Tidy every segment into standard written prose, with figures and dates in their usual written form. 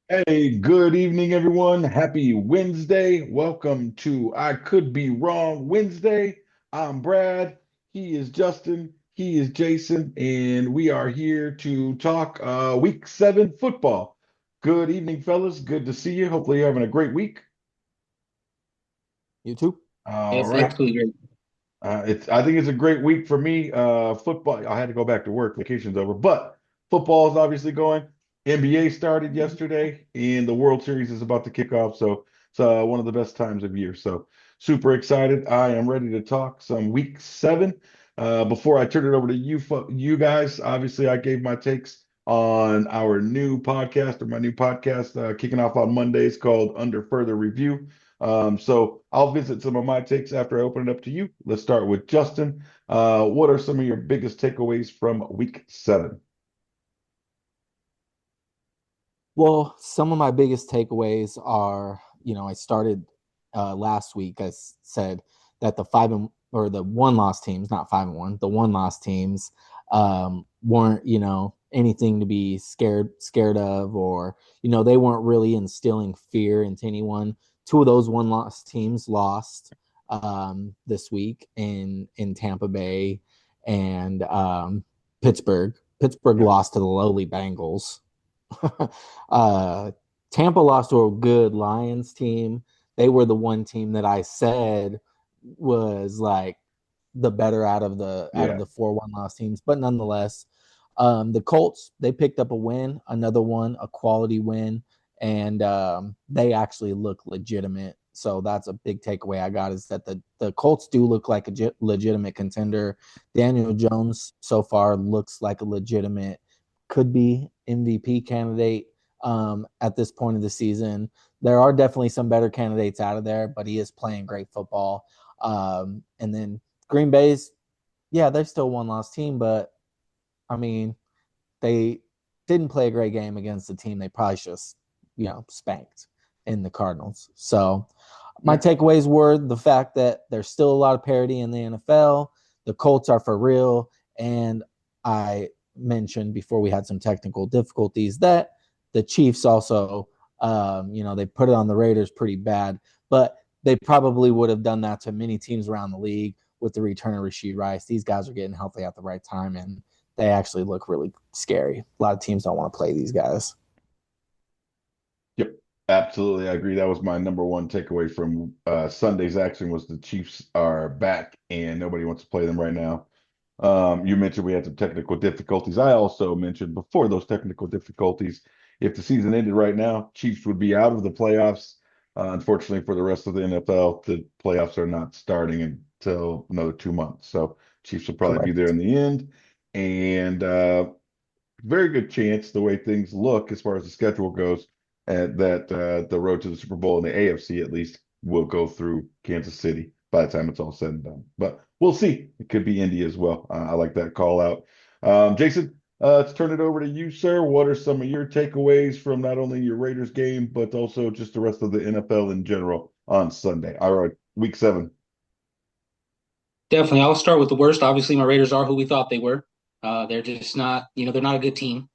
Hey, good evening, everyone. Happy Wednesday. Welcome to I Could Be Wrong Wednesday. I'm Brad. He is Justin. He is Jason. And we are here to talk week 7 football. Good evening, fellas. Good to see you. Hopefully, you're having a great week. You too? All Yes, right. absolutely great. I think it's a great week for me. Football, I had to go back to work, vacation's over, but football is obviously going. NBA started yesterday, and the World Series is about to kick off. So it's one of the best times of year. So super excited. I am ready to talk some week 7. Before I turn it over to you guys, obviously I gave my takes on our new podcast or my new podcast kicking off on Mondays called Under Further Review. So I'll visit some of my takes after I open it up to you. Let's start with Justin. What are some of your biggest takeaways from week 7? Well, some of my biggest takeaways are, I started last week. Said that the five and or the one loss teams, not 5-1, the one loss teams weren't, anything to be scared of, or they weren't really instilling fear into anyone. Two of those one loss teams lost this week in Tampa Bay and Pittsburgh. Pittsburgh Yep. lost to the lowly Bengals. uh, Tampa lost to a good Lions team. They were the one team that I said was like the better out of Yeah. the 4-1 loss teams, but nonetheless, the Colts, they picked up a win, another one, a quality win, and they actually look legitimate. So that's a big takeaway I got, is that the Colts do look like a legitimate contender. Daniel Jones so far looks like a legitimate, could be MVP candidate at this point of the season. There are definitely some better candidates out of there, but he is playing great football. And then Green Bay's, yeah, they're still one loss team, but I mean, they didn't play a great game against the team they probably just, spanked in the Cardinals. So my Yeah. takeaways were the fact that there's still a lot of parity in the NFL. The Colts are for real. And I mentioned before we had some technical difficulties that the Chiefs also, they put it on the Raiders pretty bad, but they probably would have done that to many teams around the league with the return of Rashid Rice. These guys are getting healthy at the right time, and they actually look really scary. A lot of teams don't want to play these guys. Yep. Absolutely. I agree. That was my number one takeaway from Sunday's action was the Chiefs are back and nobody wants to play them right now. You mentioned we had some technical difficulties. I also mentioned before those technical difficulties, if the season ended right now, Chiefs would be out of the playoffs. Unfortunately, for the rest of the NFL, the playoffs are not starting until another 2 months. So Chiefs will probably be there Correct. in the end. And very good chance, the way things look as far as the schedule goes, that the road to the Super Bowl in the AFC at least will go through Kansas City by the time it's all said and done. But we'll see. It could be Indy as well. I like that call out. Jason, let's turn it over to you, sir. What are some of your takeaways from not only your Raiders game, but also just the rest of the NFL in general on Sunday? All right, week 7. Definitely. I'll start with the worst. Obviously, my Raiders are who we thought they were. They're just not, they're not a good team.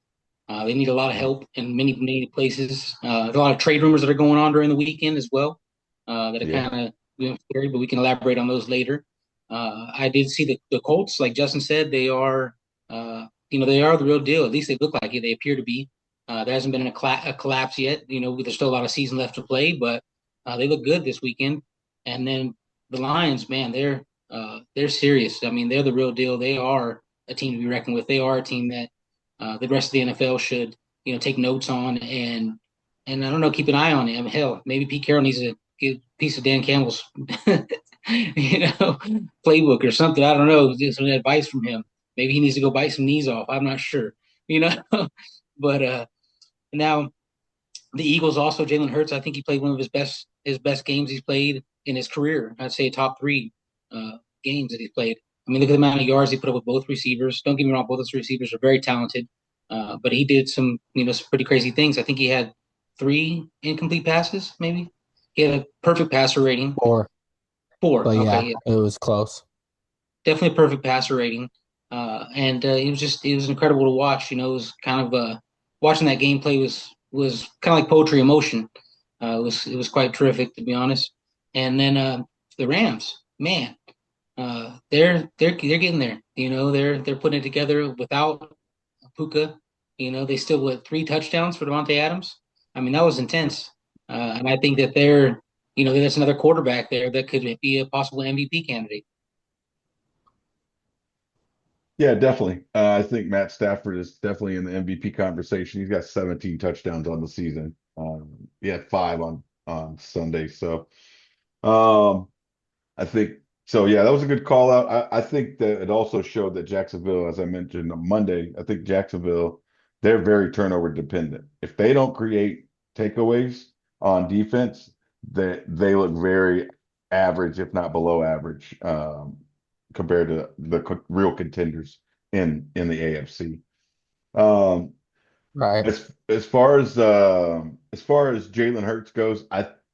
They need a lot of help in many, many places. There's a lot of trade rumors that are going on during the weekend as well, that are Yeah, kind of scary, but we can elaborate on those later. I did see the Colts, like Justin said, they are the real deal. At least they look like it. They appear to be. There hasn't been a collapse yet. There's still a lot of season left to play, but they look good this weekend. And then the Lions, man, they're serious. I mean, they're the real deal. They are a team to be reckoned with. They are a team that the rest of the NFL should, take notes on and I don't know, keep an eye on him. Hell, maybe Pete Carroll needs a good piece of Dan Campbell's, playbook or something. I don't know, get some advice from him. Maybe he needs to go bite some knees off. I'm not sure, you know. But now the Eagles also Jalen Hurts. I think he played one of his best games he's played in his career. I'd say top three games that he's played. I mean, look at the amount of yards he put up with both receivers. Don't get me wrong, both those receivers are very talented. But he did some pretty crazy things. I think he had three incomplete passes, maybe. He had a perfect passer rating. Or, Four. but Okay, yeah, yeah. it was close. Definitely a perfect passer rating. And it was incredible to watch. It was kind of watching that gameplay was kind of like poetry in motion. It was quite terrific, to be honest. And then the Rams, man, they're getting there. You know, they're putting it together without Puka. You know, they still with 3 touchdowns for Devontae Adams. I mean, that was intense. And I think that that's another quarterback there that could be a possible MVP candidate. Yeah, definitely. I think Matt Stafford is definitely in the MVP conversation. He's got 17 touchdowns on the season. He had 5 on Sunday. So um, I think so. Yeah, that was a good call out. I think that it also showed that Jacksonville, as I mentioned on Monday, I think Jacksonville, they're very turnover dependent. If they don't create takeaways on defense, they look very average, if not below average, compared to the real contenders in the AFC. Um, Right. as far as Jalen Hurts goes,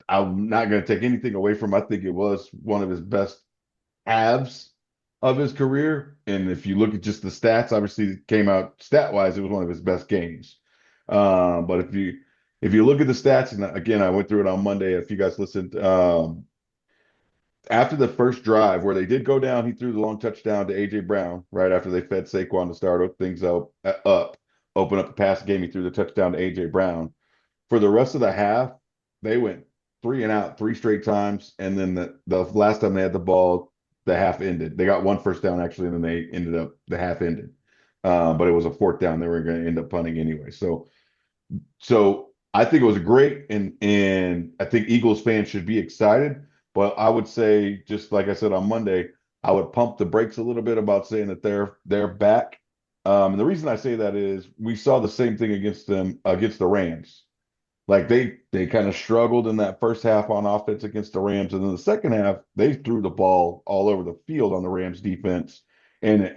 I'm not going to take anything away from him. I think it was one of his best halves of his career. And if you look at just the stats, obviously it came out stat wise, it was one of his best games. But if you look at the stats, and again, I went through it on Monday. If you guys listened, after the first drive where they did go down, he threw the long touchdown to AJ Brown right after they fed Saquon to start things up, open up the pass game. He threw the touchdown to AJ Brown. For the rest of the half, they went 3 and out 3 straight times, and then the last time they had the ball, the half ended. They got one first down actually, and then they ended up the half ended. But it was a fourth down. They were going to end up punting anyway. So I think it was great, and I think Eagles fans should be excited. But I would say, just like I said on Monday, I would pump the brakes a little bit about saying that they're back. And the reason I say that is we saw the same thing against the Rams. Like they kind of struggled in that first half on offense against the Rams, and then the second half they threw the ball all over the field on the Rams defense, and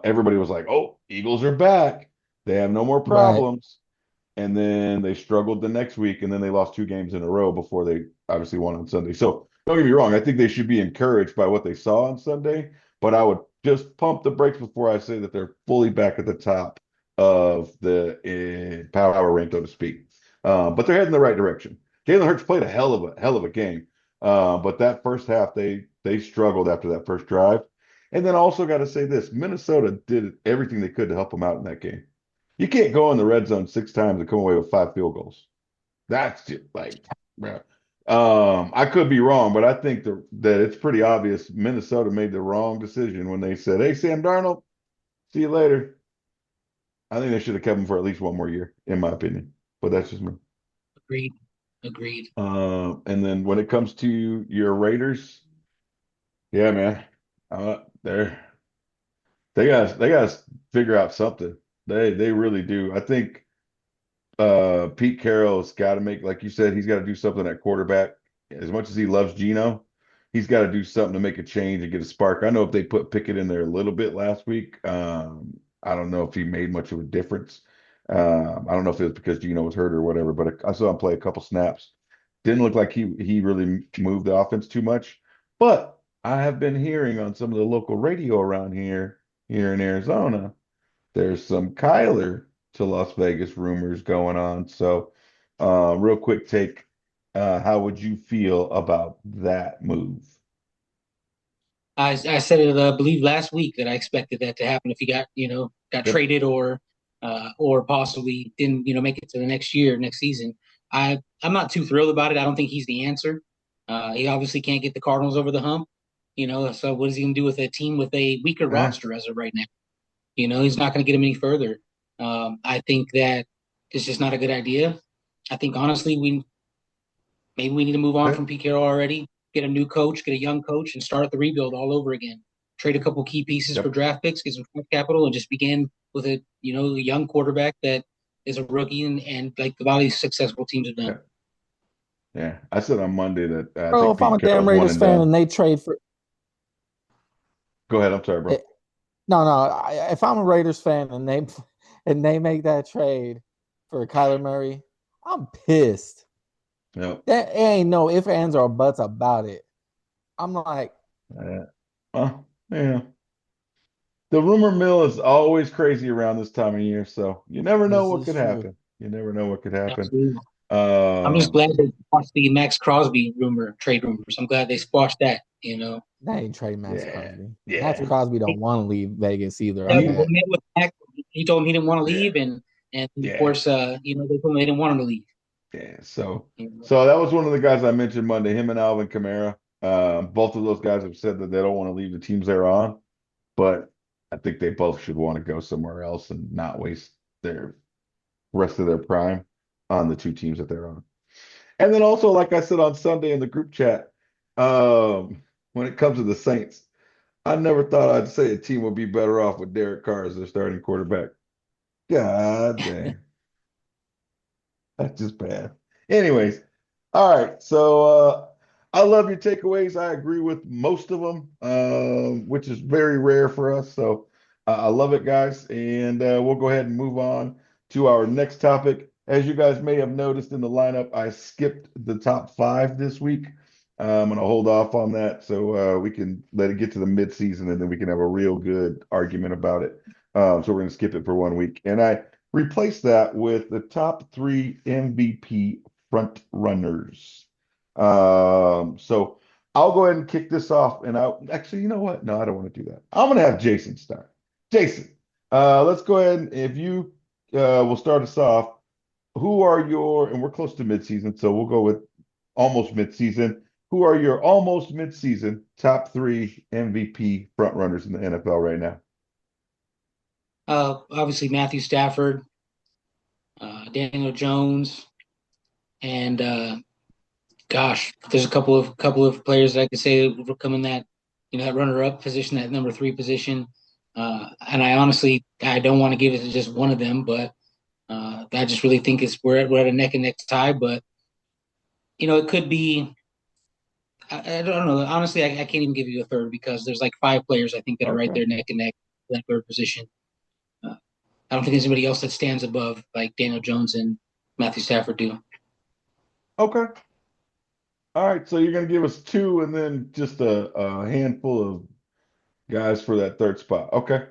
everybody was like, "Oh, Eagles are back. They have no more Right. problems." And then they struggled the next week, and then they lost 2 games in a row before they obviously won on Sunday. So don't get me wrong, I think they should be encouraged by what they saw on Sunday, but I would just pump the brakes before I say that they're fully back at the top of the power rank, so to speak. But they're heading in the right direction. Jalen Hurts played a hell of a game, but that first half they struggled after that first drive. And then also got to say this: Minnesota did everything they could to help them out in that game. You can't go in the red zone 6 times and come away with 5 field goals. That's just like, bro. I could be wrong, but I think that it's pretty obvious Minnesota made the wrong decision when they said, "Hey, Sam Darnold, see you later." I think they should have kept him for at least one more year, in my opinion. But that's just me. Agreed. Agreed. And then when it comes to your Raiders, yeah, man, they're they got to figure out something. They really do. I think Pete Carroll's got to make, like you said, he's got to do something at quarterback. As much as he loves Geno, he's got to do something to make a change and get a spark. I know if they put Pickett in there a little bit last week, I don't know if he made much of a difference. I don't know if it was because Geno was hurt or whatever, but I saw him play a couple snaps. Didn't look like he really moved the offense too much. But I have been hearing on some of the local radio around here in Arizona, there's some Kyler to Las Vegas rumors going on. So, real quick take, how would you feel about that move? I said it, I believe last week that I expected that to happen if he got Yep. traded or possibly didn't, make it to the next year, next season. I'm not too thrilled about it. I don't think he's the answer. He obviously can't get the Cardinals over the hump, So what is he gonna do with a team with a weaker Eh, roster as of right now? He's not gonna get him any further. I think that it's just not a good idea. I think honestly, maybe we need to move on eh, from Pete Carroll already, get a new coach, get a young coach, and start the rebuild all over again. Trade a couple key pieces for yep. draft picks, get some draft capital, and just begin with a young quarterback that is a rookie and like a lot of these successful teams have done. Yeah. Yeah. I said on Monday that I Bro, think if I'm Pete a damn Carroll's one Raiders and fan done. and they trade for Go ahead. I'm sorry, bro. it, no, if I'm a Raiders fan and they make that trade for Kyler Murray, I'm pissed. Yep. There ain't no ifs, ands, or buts about it. I'm like, Uh, yeah. The rumor mill is always crazy around this time of year, so you never know this what is could true. happen. You never know what could happen. Absolutely. I'm just glad they squashed the Max Crosby trade rumors. I'm glad they squashed that, you know. They ain't trading Max Yeah, Crosby. Max yeah. Crosby don't want to leave Vegas either. I Yeah, He, we bet. met with Max. He told him he didn't want to yeah, leave, and of yeah, course, you know, they told him they didn't want him to leave. yeah. So, You know. so that was one of the guys I mentioned Monday. Him and Alvin Kamara. Both of those guys have said that they don't want to leave the teams they're on, but I think they both should want to go somewhere else and not waste their rest of their prime on the two teams that they're on. And then also, like I said on Sunday in the group chat, when it comes to the Saints, I never thought I'd say a team would be better off with Derek Carr as their starting quarterback. God dang, that's just bad. Anyways, all right. So I love your takeaways. I agree with most of them, which is very rare for us. So I love it, guys. And we'll go ahead and move on to our next topic. As you guys may have noticed in the lineup, I skipped the top five this week. I'm going to hold off on that so we can let it get to the midseason and then we can have a real good argument about it. So we're going to skip it for 1 week. And I replaced that with the top three MVP front runners. So I'll go ahead and kick this off. And I'll actually, you know what? No, I don't want to do that. I'm going to have Jason start. Jason, let's go ahead and if you will start us off. Who are your, and we're close to midseason, so we'll go with almost midseason. Who are your almost midseason top three MVP front runners in the NFL right now? Obviously Matthew Stafford, Daniel Jones, and gosh, there's a couple of players that I could say will come in that, you know, that runner-up position, that number three position. And I honestly, I don't want to give it to just one of them, but I just really think we're at a neck and neck tie. But you know, it could be. I don't know. Honestly, I can't even give you a third because there's like five players I think that are right Okay. there neck and neck for that third position. I don't think there's anybody else that stands above like Daniel Jones and Matthew Stafford do. Okay. All right. So you're going to give us two and then just a handful of guys for that third spot. Okay.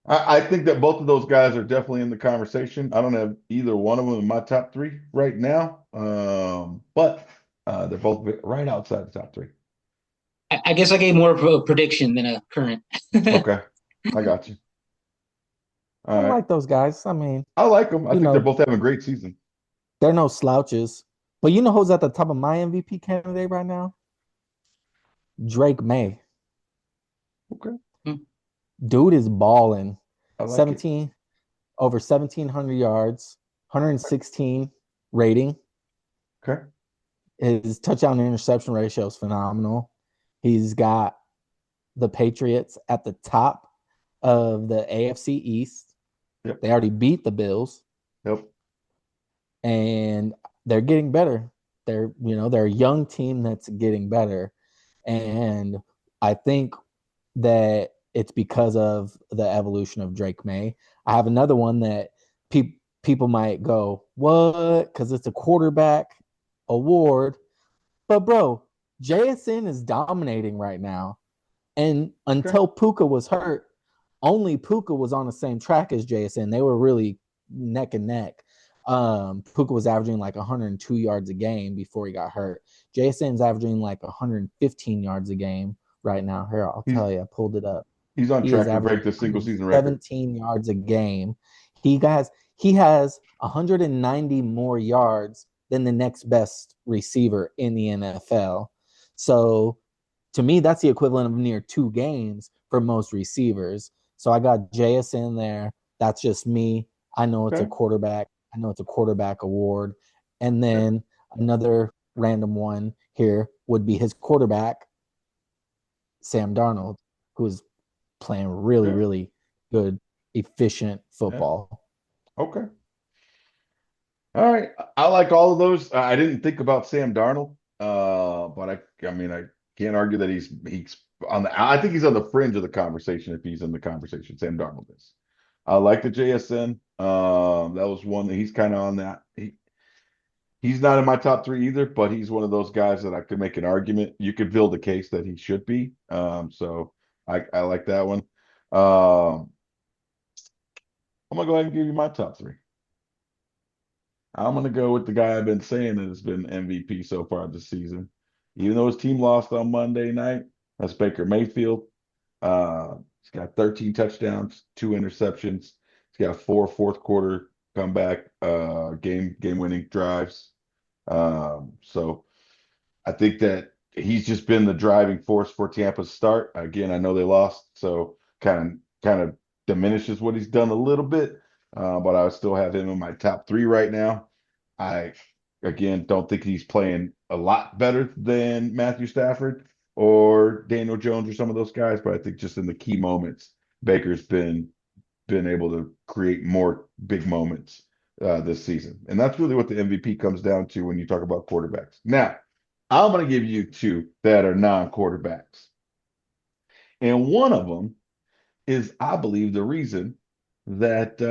I think that both of those guys are definitely in the conversation. I don't have either one of them in my top three right now, but they're both right outside the top three. I guess I gave more of a prediction than a current. Okay. I got you. I All right. like those guys. I mean, I like them. I you think they're know, both having a great season. they're no slouches. But you know who's at the top of my MVP candidate right now? Drake May. Okay. Dude is balling. I like it. 17 over 1,700 yards, 116 rating. Okay. His touchdown to interception ratio is phenomenal. He's got the Patriots at the top of the AFC East. Yep. They already beat the Bills. Yep. And they're getting better. They're a young team that's getting better. And I think that it's because of the evolution of Drake May. I have another one that people might go, what? Because it's a quarterback award. But bro, JSN is dominating right now. And Okay. until Puka was hurt, only Puka was on the same track as JSN. They were really neck and neck. Puka was averaging like 102 yards a game before he got hurt. JSN's averaging like 115 yards a game right now. Here, I'll He's tell you, I pulled it up. he's on He is track to averaging break the single season record. 17 yards a game. He has 190 more yards than the next best receiver in the NFL. So to me, that's the equivalent of near 2 games for most receivers. So I got JSN there. That's just me. I know it's a Okay. quarterback. I know it's a quarterback award. And Okay. then another random one here would be his quarterback, Sam Darnold, who's playing really, Yeah. really good, efficient Yeah. football. Okay. All right. I like all of those. I didn't think about Sam Darnold, but I mean, I can't argue that he's on the. I think he's on the fringe of the conversation if he's in the conversation. Sam Darnold is. I like the JSN. That was one that he's kind of on that. He's not in my top three either, but he's one of those guys that I could make an argument. You could build a case that he should be. So I like that one. I'm gonna go ahead and give you my top three. I'm gonna go with the guy I've been saying that has been MVP so far this season. Even though his team lost on Monday night, that's Baker Mayfield. He's got 13 touchdowns, 2 interceptions. He's got four fourth quarter comeback game winning drives. So I think that he's just been the driving force for Tampa's start. Again, I know they lost, so kind of diminishes what he's done a little bit. But I would still have him in my top three right now. I again don't think he's playing a lot better than Matthew Stafford or Daniel Jones or some of those guys, but I think just in the key moments, Baker's been able to create more big moments this season. And that's really what the MVP comes down to when you talk about quarterbacks. Now, I'm going to give you two that are non-quarterbacks. And one of them is, I believe, the reason that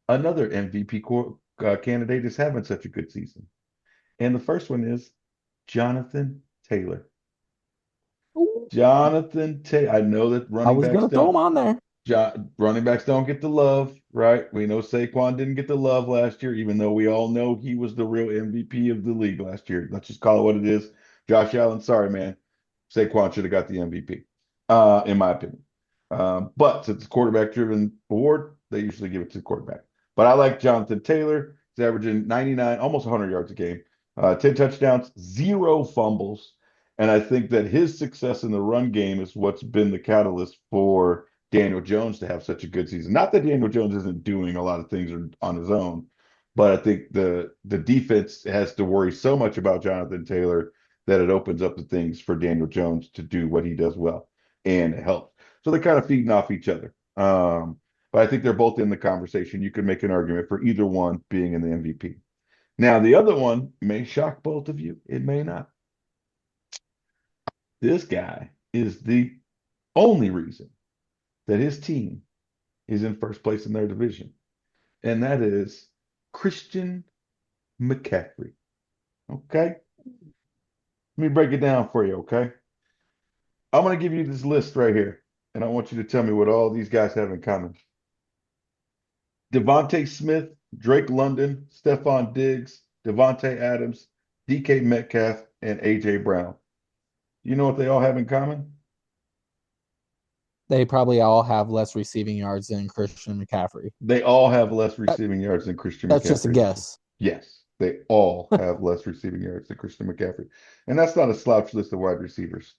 another MVP candidate is having such a good season. And the first one is Jonathan Taylor. Ooh, Jonathan Taylor. I know that I was gonna throw him on there. running backs don't get the love, right? We know Saquon didn't get the love last year, even though we all know he was the real MVP of the league last year. Let's just call it what it is. Josh Allen, sorry, man. Saquon should have got the MVP, in my opinion. But since it's a quarterback-driven award, they usually give it to the quarterback. But I like Jonathan Taylor. He's averaging 99, almost 100 yards a game, 10 touchdowns, 0 fumbles. And I think that his success in the run game is what's been the catalyst for Daniel Jones to have such a good season. Not that Daniel Jones isn't doing a lot of things on his own, but I think the defense has to worry so much about Jonathan Taylor that it opens up the things for Daniel Jones to do what he does well, and it helps. So they're kind of feeding off each other. But I think they're both in the conversation. You could make an argument for either one being in the MVP. Now, the other one may shock both of you. It may not. This guy is the only reason that his team is in first place in their division, and that is Christian McCaffrey. Okay? Let me break it down for you, okay? I'm going to give you this list right here, and I want you to tell me what all these guys have in common. Devontae Smith, Drake London, Stephon Diggs, Devontae Adams, DK Metcalf, and AJ Brown. You know what they all have in common? They probably all have less receiving yards than Christian McCaffrey. They all have less receiving yards than Christian That's McCaffrey. just a guess. Yes, they all have less receiving yards than Christian McCaffrey. And that's not a slouch list of wide receivers.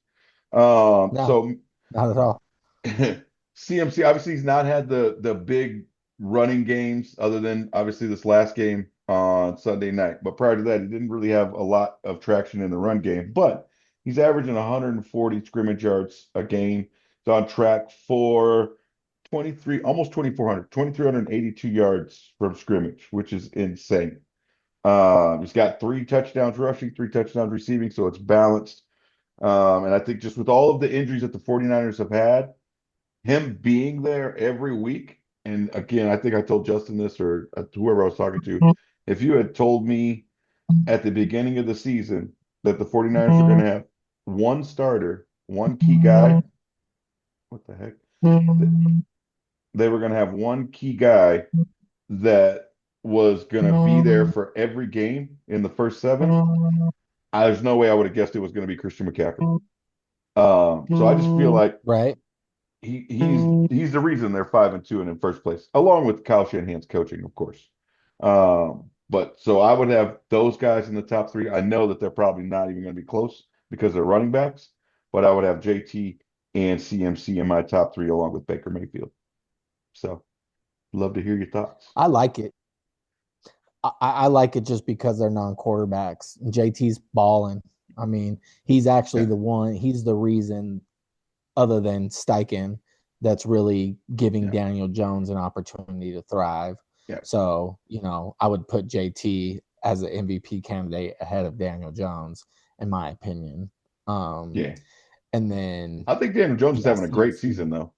No, So not at all. CMC, obviously, he's not had the big running games other than obviously this last game on Sunday night. But prior to that, he didn't really have a lot of traction in the run game. But he's averaging 140 scrimmage yards a game. He's on track for 23, almost 2,400, 2,382 yards from scrimmage, which is insane. He's got 3 touchdowns rushing, 3 touchdowns receiving, so it's balanced. And I think just with all of the injuries that the 49ers have had, him being there every week, and again, I think I told Justin this or whoever I was talking to, if you had told me at the beginning of the season that the 49ers are going to have one starter, one key guy, what the heck? They were going to have one key guy that was going to be there for every game in the first 7. There's no way I would have guessed it was going to be Christian McCaffrey. So I just feel like Right. he's the reason they're 5-2 and in first place, along with Kyle Shanahan's coaching, of course. But so I would have those guys in the top 3. I know that they're probably not even going to be close because they're running backs, but I would have JT and CMC in my top 3 along with Baker Mayfield. So love to hear your thoughts. I like it. I like it just because they're non-quarterbacks. JT's balling. I mean, he's actually the one. He's the reason, other than Steichen, that's really giving Daniel Jones an opportunity to thrive. Yeah. So, I would put JT as an MVP candidate ahead of Daniel Jones, in my opinion. Yeah. And then I think Daniel Jones is having a great season, though.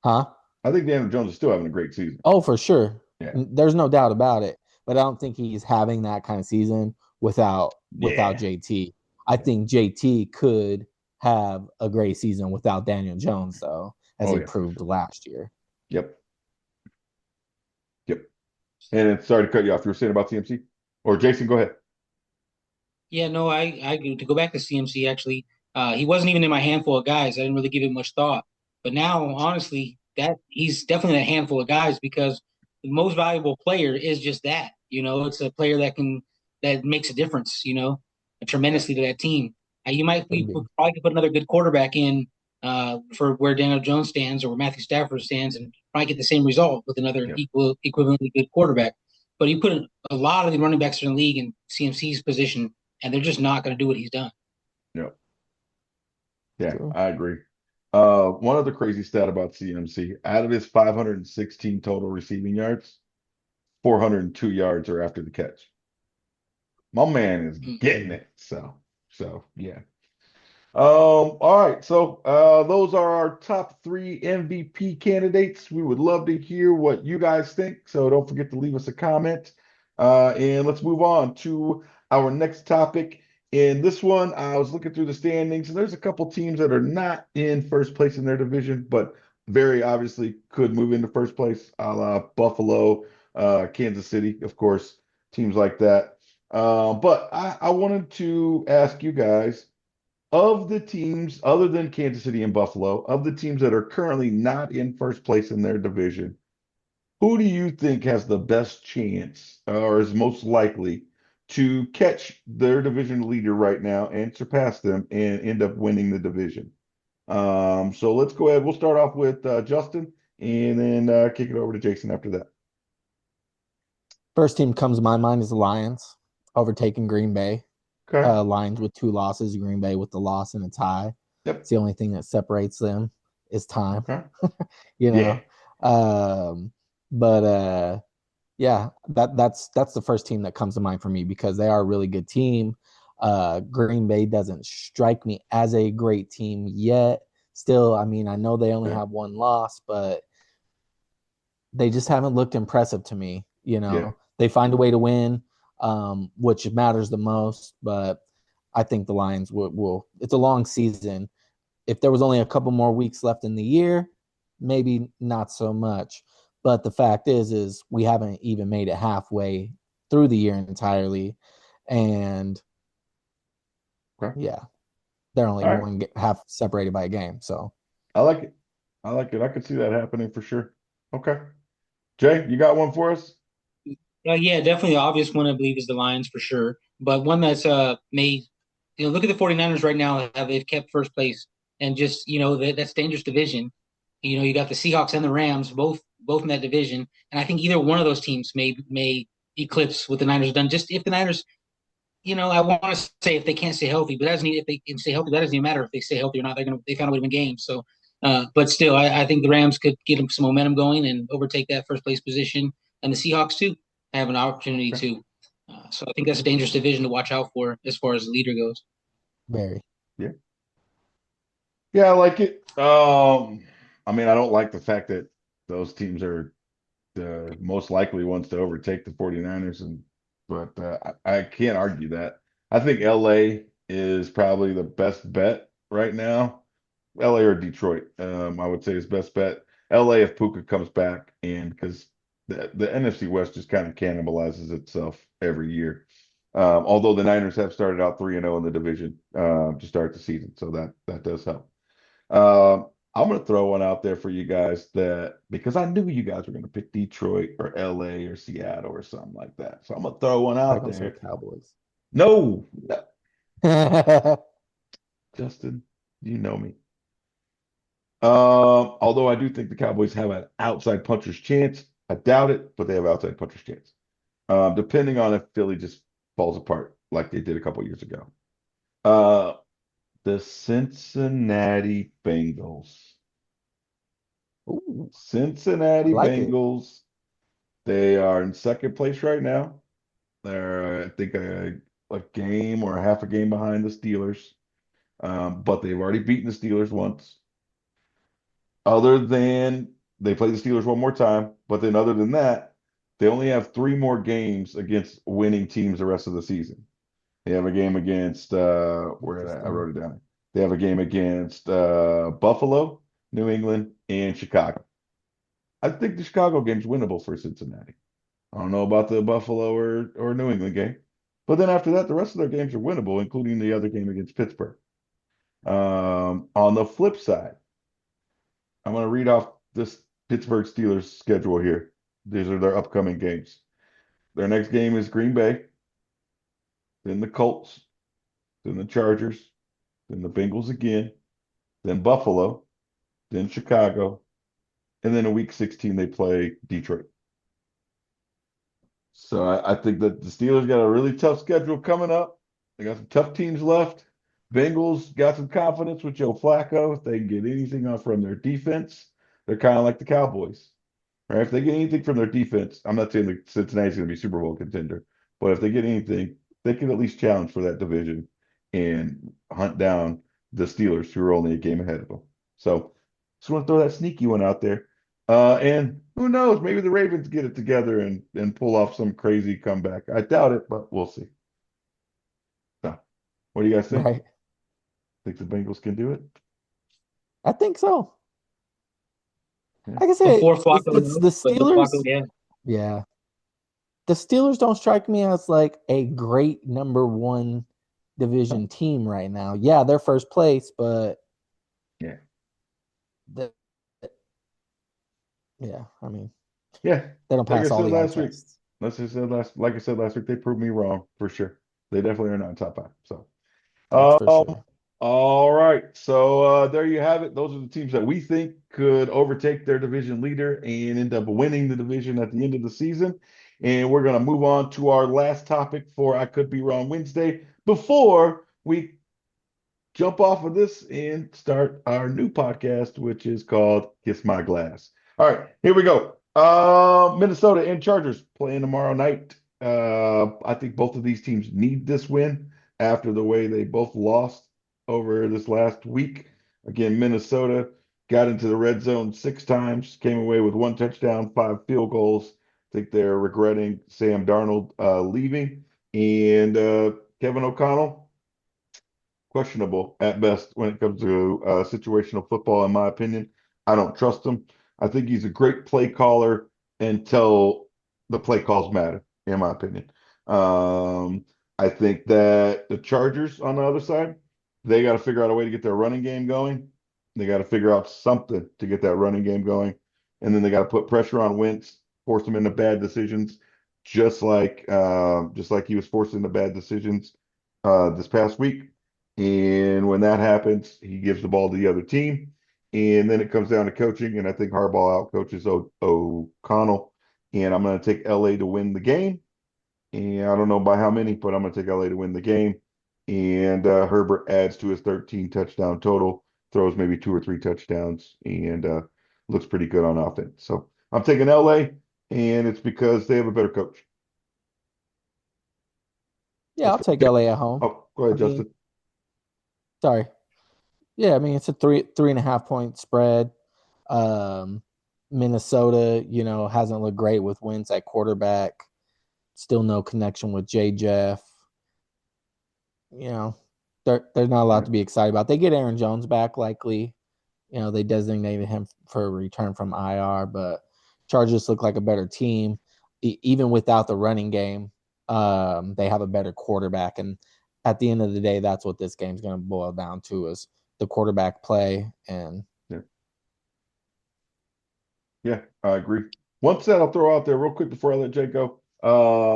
Huh? I think Daniel Jones is still having a great season. Oh, for sure. Yeah. There's no doubt about it. But I don't think he's having that kind of season without JT. I think JT could have a great season without Daniel Jones, though, as he proved last year. Yep. And then, sorry to cut you off. You were saying about CMC? Or Jason, go ahead. Yeah, no, I agree. To go back to CMC, actually, he wasn't even in my handful of guys. I didn't really give it much thought. But now, honestly, that he's definitely a handful of guys because the most valuable player is just that. It's a player that makes a difference. Yeah. Tremendously to that team. You might Could be be. probably could put another good quarterback in for where Daniel Jones stands or where Matthew Stafford stands, and probably get the same result with another Yeah. equivalently good quarterback. But you put a lot of the running backs in the league in CMC's position and they're just not going to do what he's done. Yeah. Yeah, True. I agree. One other crazy stat about CMC, out of his 516 total receiving yards, 402 yards are after the catch. My man is Mm. getting it. So yeah. All right. So those are our top three MVP candidates. We would love to hear what you guys think. So don't forget to leave us a comment. And let's move on to our next topic. In this one, I was looking through the standings, and there's a couple teams that are not in first place in their division, but very obviously could move into first place, a la Buffalo, Kansas City, of course, teams like that. But I wanted to ask you guys of the teams other than Kansas City and Buffalo, of the teams that are currently not in first place in their division, who do you think has the best chance or is most likely to catch their division leader right now and surpass them and end up winning the division? So let's go ahead. We'll start off with Justin and then kick it over to Jason after that. First team comes to my mind is the Lions, overtaking Green Bay. Okay. Lions with 2 losses, Green Bay with the loss and a tie. Yep. It's the only thing that separates them is time, Okay. you Yeah. know. Um, but yeah, that's the first team that comes to mind for me because they are a really good team. Green Bay doesn't strike me as a great team yet. Still, I mean, I know they only Okay. have 1 loss, but they just haven't looked impressive to me. Yeah. They find a way to win, which matters the most. But I think the Lions will. It's a long season. If there was only a couple more weeks left in the year, maybe not so much. But the fact is we haven't even made it halfway through the year entirely, and Okay. yeah, they're only All right. one half separated by a game. So I like it. I like it. I could see that happening for sure. Okay. Jay, you got one for us? Yeah, definitely the obvious one I believe is the Lions for sure. But one that's made look at the 49ers right now, how they've kept first place and just that's dangerous division. You got the Seahawks and the Rams both in that division. And I think either one of those teams may eclipse what the Niners have done. Just if the Niners I want to say if they can't stay healthy, but that doesn't if they can stay healthy, that doesn't even matter if they stay healthy or not. They found a way to win games. So, but still, I think the Rams could get them some momentum going and overtake that first place position, and the Seahawks too have an opportunity Okay. to. So I think that's a dangerous division to watch out for as far as the leader goes. very. Yeah. Yeah, I like it. I mean, I don't like the fact that those teams are the most likely ones to overtake the 49ers but I can't argue that. I think LA is probably the best bet right now. LA or Detroit, I would say is best bet. LA if Puka comes back and because the NFC West just kind of cannibalizes itself every year. Although the Niners have started out 3-0 in the division to start the season, so that does help. I'm gonna throw one out there for you guys that because I knew you guys were gonna pick Detroit or LA or Seattle or something like that. So I'm gonna throw one Like out I'm say there. Cowboys. No, Justin, you know me. Although I do think the Cowboys have an outside puncher's chance. I doubt it, but they have outside puncher's chance. Depending on if Philly just falls apart like they did a couple years ago. Uh, the Cincinnati Bengals. Ooh, I Cincinnati like it. Bengals. They are in second place right now. They're, I think, a game or a half a game behind the Steelers. But they've already beaten the Steelers once. Other than they play the Steelers one more time, but then other than that, they only have three more games against winning teams the rest of the season. They have a game against where I Interesting. wrote it down. They have a game against Buffalo, New England, and Chicago. I think the Chicago game's winnable for Cincinnati. I don't know about the Buffalo or New England game. But then after that, the rest of their games are winnable, including the other game against Pittsburgh. On the flip side, I'm going to read off this Pittsburgh Steelers schedule here. These are their upcoming games. Their next game is Green Bay, then the Colts, then the Chargers, then the Bengals again, then Buffalo, then Chicago, and then in week 16 they play Detroit. So I think that the Steelers got a really tough schedule coming up. They got some tough teams left. Bengals got some confidence with Joe Flacco. If they can get anything off from their defense, they're kind of like the Cowboys. Right? If they get anything from their defense, I'm not saying that Cincinnati's going to be Super Bowl contender, but if they get anything, they can at least challenge for that division and hunt down the Steelers, who are only a game ahead of them. So just want to throw that sneaky one out there. And who knows? Maybe the Ravens get it together and pull off some crazy comeback. I doubt it, but we'll see. So, what do you guys think? Right. Think the Bengals can do it? I think so. Yeah. Like I said, Before it's Flacco, the but with Flacco, Steelers. yeah. Yeah. The Steelers don't strike me as like a great number one division team right now. Yeah, they're first place, but Yeah. Yeah, I mean, Yeah. they don't Like I pass all said the eye last week. tests. Like I said last week, they proved me wrong for sure. They definitely are not in top five. So That's for Um, sure. all right. So there you have it. Those are the teams that we think could overtake their division leader and end up winning the division at the end of the season. And we're going to move on to our last topic for I Could Be Wrong Wednesday before we jump off of this and start our new podcast, which is called Kiss My Glass. All right, here we go. Minnesota and Chargers playing tomorrow night. I think both of these teams need this win after the way they both lost over this last week. Again, Minnesota got into the red zone 6 times, came away with 1 touchdown, 5 field goals. I think they're regretting Sam Darnold leaving. And Kevin O'Connell, questionable at best when it comes to situational football, in my opinion. I don't trust him. I think he's a great play caller until the play calls matter, in my opinion. I think that the Chargers on the other side, they got to figure out a way to get their running game going. They got to figure out something to get that running game going. And then they got to put pressure on Wentz, force him into bad decisions, just like he was forced into bad decisions this past week. And when that happens, he gives the ball to the other team. And then it comes down to coaching. And I think Harbaugh out coaches O'Connell. And I'm going to take LA to win the game. And I don't know by how many, but I'm going to take LA to win the game. And Herbert adds to his 13 touchdown total, throws maybe 2 or 3 touchdowns, and looks pretty good on offense. So I'm taking LA, and it's because they have a better coach. Yeah, I'll take LA at home. Oh, go ahead, I mean, Justin. sorry. Yeah, I mean it's a 3.5 point spread. Minnesota, hasn't looked great with Wentz at quarterback. Still no connection with J. Jeff. There's not a lot to be excited about. They get Aaron Jones back likely. They designated him for a return from IR, but Chargers look like a better team. Even without the running game, they have a better quarterback. And at the end of the day, that's what this game's going to boil down to is the quarterback play. And Yeah, I agree. One stat I'll throw out there real quick before I let Jay go.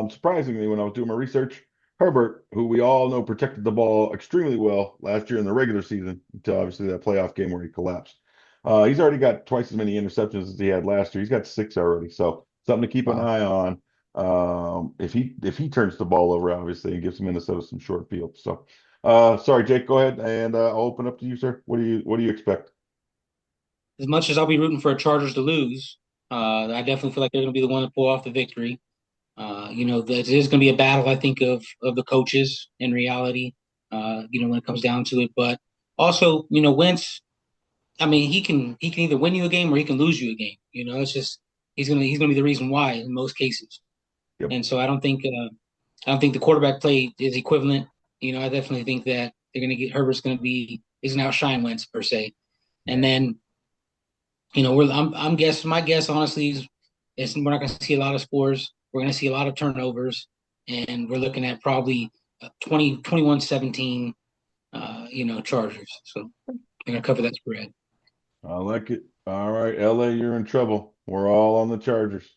Surprisingly, when I was doing my research, Herbert, who we all know protected the ball extremely well last year in the regular season, until obviously that playoff game where he collapsed. He's already got twice as many interceptions as he had last year. He's got 6 already, so something to keep an eye on. If he turns the ball over, obviously, and gives Minnesota some short field. So, sorry, Jake, go ahead, and I'll open up to you, sir. What do you expect? As much as I'll be rooting for Chargers to lose, I definitely feel like they're going to be the one to pull off the victory. It is going to be a battle, I think, of the coaches in reality. When it comes down to it, but also, Wentz. I mean, he can either win you a game or he can lose you a game. It's just he's gonna be the reason why in most cases. Yep. And so I don't think the quarterback play is equivalent. I definitely think that they're gonna get Herbert's gonna outshine Wentz per se. And then, I'm guessing my guess honestly is we're not gonna see a lot of scores. we're going to see a lot of turnovers, and we're looking at probably 21-17, Chargers. So I'm going to cover that spread. I like it. All right, LA, you're in trouble. We're all on the Chargers.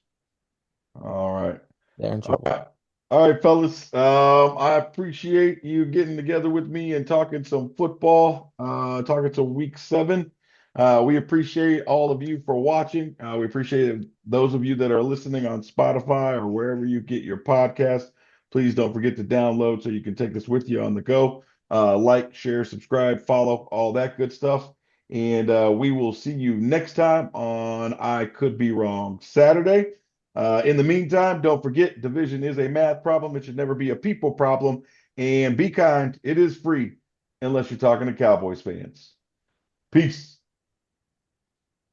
All right. They're in All trouble. right. All right, fellas. I appreciate you getting together with me and talking some football, talking some week 7. We appreciate all of you for watching. We appreciate those of you that are listening on Spotify or wherever you get your podcast. Please don't forget to download so you can take this with you on the go. Like, share, subscribe, follow, all that good stuff. And we will see you next time on I Could Be Wrong Saturday. In the meantime, don't forget division is a math problem. It should never be a people problem. And be kind. It is free unless you're talking to Cowboys fans. Peace.